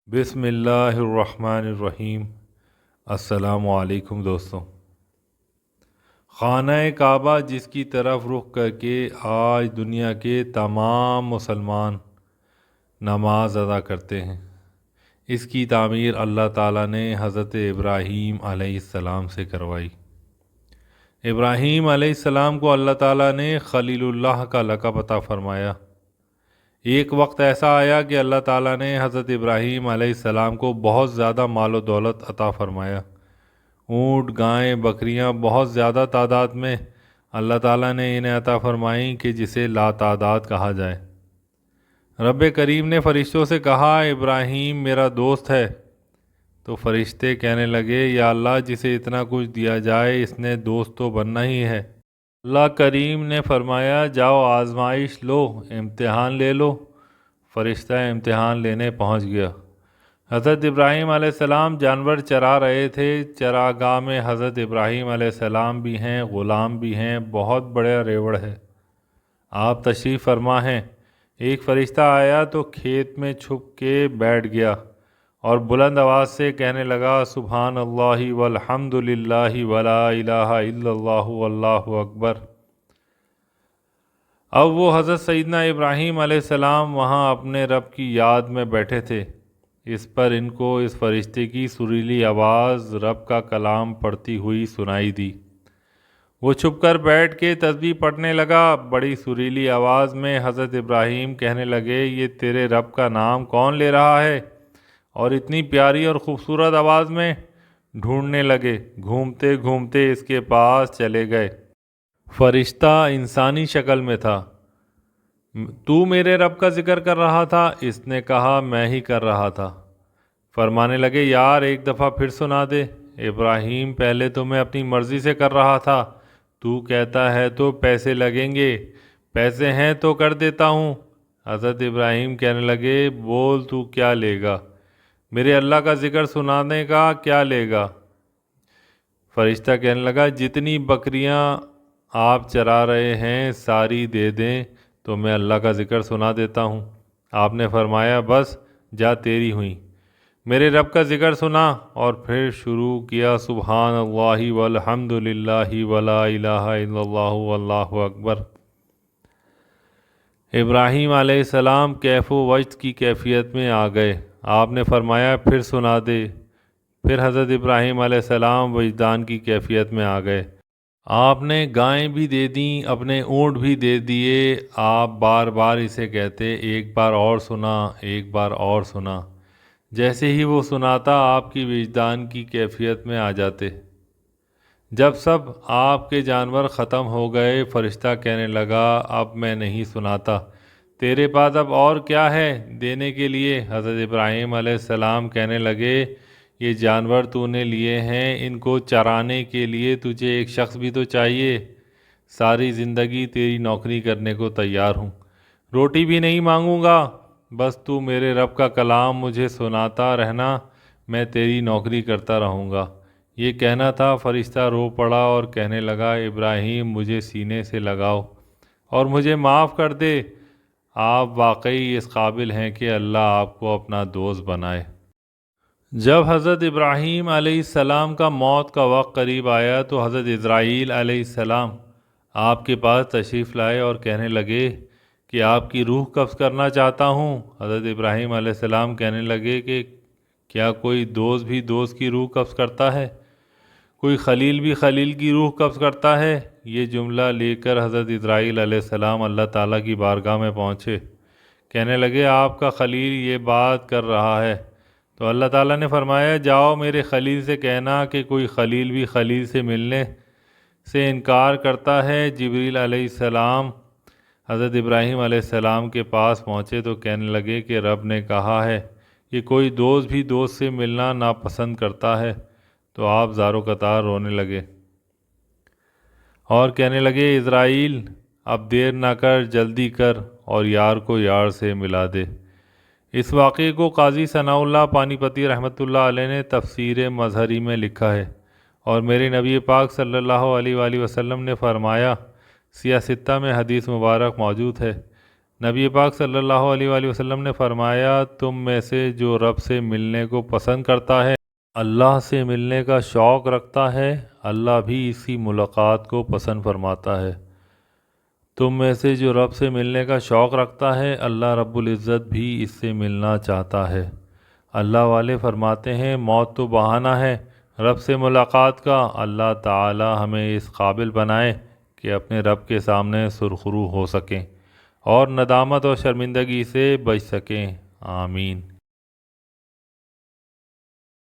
بسم اللہ الرحمن الرحیم۔ السلام علیکم دوستوں۔ خانہ کعبہ جس کی طرف رخ کر کے آج دنیا کے تمام مسلمان نماز ادا کرتے ہیں، اس کی تعمیر اللہ تعالیٰ نے حضرت ابراہیم علیہ السلام سے کروائی۔ ابراہیم علیہ السلام کو اللہ تعالیٰ نے خلیل اللہ کا لقب عطا فرمایا۔ ایک وقت ایسا آیا کہ اللہ تعالیٰ نے حضرت ابراہیم علیہ السلام کو بہت زیادہ مال و دولت عطا فرمایا۔ اونٹ، گائیں، بکریاں بہت زیادہ تعداد میں اللہ تعالیٰ نے انہیں عطا فرمائیں کہ جسے لا تعداد کہا جائے۔ رب کریم نے فرشتوں سے کہا، ابراہیم میرا دوست ہے، تو فرشتے کہنے لگے، یا اللہ جسے اتنا کچھ دیا جائے اس نے دوست تو بننا ہی ہے۔ اللہ کریم نے فرمایا، جاؤ آزمائش لو، امتحان لے لو۔ فرشتہ امتحان لینے پہنچ گیا۔ حضرت ابراہیم علیہ السلام جانور چرا رہے تھے۔ چراگاہ میں حضرت ابراہیم علیہ السلام بھی ہیں، غلام بھی ہیں، بہت بڑا ریوڑ ہے۔ آپ تشریف فرما ہیں۔ ایک فرشتہ آیا تو کھیت میں چھپ کے بیٹھ گیا اور بلند آواز سے کہنے لگا، سبحان اللہ والحمد للہ ولا الہ الا اللہ واللہ اکبر۔ اب وہ حضرت سیدنا ابراہیم علیہ السلام وہاں اپنے رب کی یاد میں بیٹھے تھے۔ اس پر ان کو اس فرشتے کی سریلی آواز رب کا کلام پڑھتی ہوئی سنائی دی۔ وہ چھپ کر بیٹھ کے تسبیح پڑھنے لگا۔ بڑی سریلی آواز میں حضرت ابراہیم کہنے لگے، یہ تیرے رب کا نام کون لے رہا ہے؟ اور اتنی پیاری اور خوبصورت آواز میں ڈھونڈنے لگے۔ گھومتے گھومتے اس کے پاس چلے گئے۔ فرشتہ انسانی شکل میں تھا۔ تو میرے رب کا ذکر کر رہا تھا؟ اس نے کہا، میں ہی کر رہا تھا۔ فرمانے لگے، یار ایک دفعہ پھر سنا دے۔ ابراہیم پہلے تو میں اپنی مرضی سے کر رہا تھا، تو کہتا ہے تو پیسے لگیں گے، پیسے ہیں تو کر دیتا ہوں۔ حضرت ابراہیم کہنے لگے، بول تو کیا لے گا؟ میرے اللہ کا ذکر سنانے کا کیا لے گا؟ فرشتہ کہنے لگا، جتنی بکریاں آپ چرا رہے ہیں ساری دے دیں تو میں اللہ کا ذکر سنا دیتا ہوں۔ آپ نے فرمایا، بس جا تیری ہوئی۔ میرے رب کا ذکر سنا اور پھر شروع کیا، سبحان اللہ والحمد للہ ولا الہ الا اللہ واللہ اکبر۔ ابراہیم علیہ السلام کیف و وجد کی کیفیت میں آ گئے۔ آپ نے فرمایا، پھر سنا دے۔ پھر حضرت ابراہیم علیہ السلام وجدان کی کیفیت میں آ گئے۔ آپ نے گائیں بھی دے دیں، اپنے اونٹ بھی دے دیے۔ آپ بار بار اسے کہتے، ایک بار اور سنا، ایک بار اور سنا۔ جیسے ہی وہ سناتا آپ کی وجدان کی کیفیت میں آ جاتے۔ جب سب آپ کے جانور ختم ہو گئے، فرشتہ کہنے لگا، اب میں نہیں سناتا، تیرے پاس اب اور کیا ہے دینے کے لیے؟ حضرت ابراہیم علیہ السلام کہنے لگے، یہ جانور تو نے لیے ہیں، ان کو چرانے کے لیے تجھے ایک شخص بھی تو چاہیے۔ ساری زندگی تیری نوکری کرنے کو تیار ہوں، روٹی بھی نہیں مانگوں گا، بس تو میرے رب کا کلام مجھے سناتا رہنا، میں تیری نوکری کرتا رہوں گا۔ یہ کہنا تھا، فرشتہ رو پڑا اور کہنے لگا، ابراہیم مجھے سینے سے لگاؤ اور مجھے معاف کر دے۔ آپ واقعی اس قابل ہیں کہ اللہ آپ کو اپنا دوست بنائے۔ جب حضرت ابراہیم علیہ السلام کا موت کا وقت قریب آیا تو حضرت اسرائیل علیہ السلام آپ کے پاس تشریف لائے اور کہنے لگے کہ آپ کی روح قبض کرنا چاہتا ہوں۔ حضرت ابراہیم علیہ السلام کہنے لگے کہ کیا کوئی دوست بھی دوست کی روح قبض کرتا ہے؟ کوئی خلیل بھی خلیل کی روح قبض کرتا ہے؟ یہ جملہ لے کر حضرت اسرائیل علیہ السلام اللہ تعالیٰ کی بارگاہ میں پہنچے۔ کہنے لگے، آپ کا خلیل یہ بات کر رہا ہے۔ تو اللہ تعالیٰ نے فرمایا، جاؤ میرے خلیل سے کہنا کہ کوئی خلیل بھی خلیل سے ملنے سے انکار کرتا ہے۔ جبریل علیہ السلام حضرت ابراہیم علیہ السلام کے پاس پہنچے تو کہنے لگے کہ رب نے کہا ہے کہ کوئی دوست بھی دوست سے ملنا ناپسند کرتا ہے۔ تو آپ زارو قطار رونے لگے اور کہنے لگے، اسرائیل اب دیر نہ کر، جلدی کر اور یار کو یار سے ملا دے۔ اس واقعے کو قاضی ثناء اللہ پانی پتی رحمۃ اللہ علیہ نے تفسیر مظہری میں لکھا ہے، اور میرے نبی پاک صلی اللہ علیہ وآلہ وسلم نے فرمایا، سیاہ ستہ میں حدیث مبارک موجود ہے، نبی پاک صلی اللہ علیہ وآلہ وسلم نے فرمایا تم میں سے جو رب سے ملنے کو پسند کرتا ہے، اللہ سے ملنے کا شوق رکھتا ہے، اللہ بھی اسی ملاقات کو پسند فرماتا ہے۔ تم میں سے جو رب سے ملنے کا شوق رکھتا ہے، اللہ رب العزت بھی اس سے ملنا چاہتا ہے۔ اللہ والے فرماتے ہیں موت تو بہانہ ہے رب سے ملاقات کا، اللہ تعالی ہمیں اس قابل بنائے کہ اپنے رب کے سامنے سرخرو ہو سکیں اور ندامت اور شرمندگی سے بچ سکیں، آمین۔